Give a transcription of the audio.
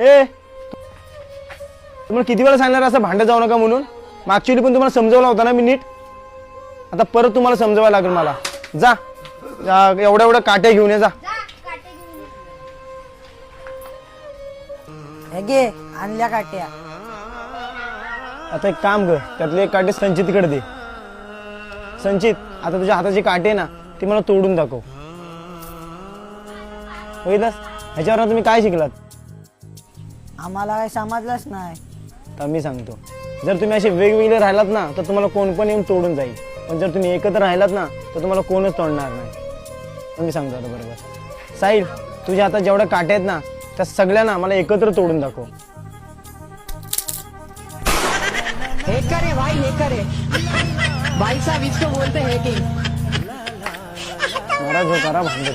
ए तुम्हाला किती वेळा सांगणार असं भांडत जाऊ नका म्हणून? मागच्या वेळी पण तुम्हाला समजवला होता ना मी नीट. आता परत तुम्हाला समजवायला लागेल मला. जा एवढ्या काट्या घेऊन ये जा. हे घे आणल्या काट्या. आता एक काम कर, त्यातले एक काटे संचितकडे दे. संचित, आता तुझ्या हाताची काटे ना ती मला तोडून दाखव. बघितलंस, ह्याच्यावर तुम्ही काय शिकलात? आम्हाला काही समजलंच नाही. तर मी सांगतो, जर तुम्ही असे वेगवेगळे राहिलात ना तर तुम्हाला कोण पण येऊन तोडून जाईल. पण जर तुम्ही एकत्र राहिलात ना तर तुम्हाला कोणच तोडणार नाही. तर मी सांगतो आता बरोबर. साहिल, तुझ्या हातात जेवढ्या काटे आहेत ना त्या सगळ्यांना मला एकत्र तोडून दाखव. हे करे भाई, हे करे भाई साहब, इसको बोलते हैं कि नाराज हो करा भांडत.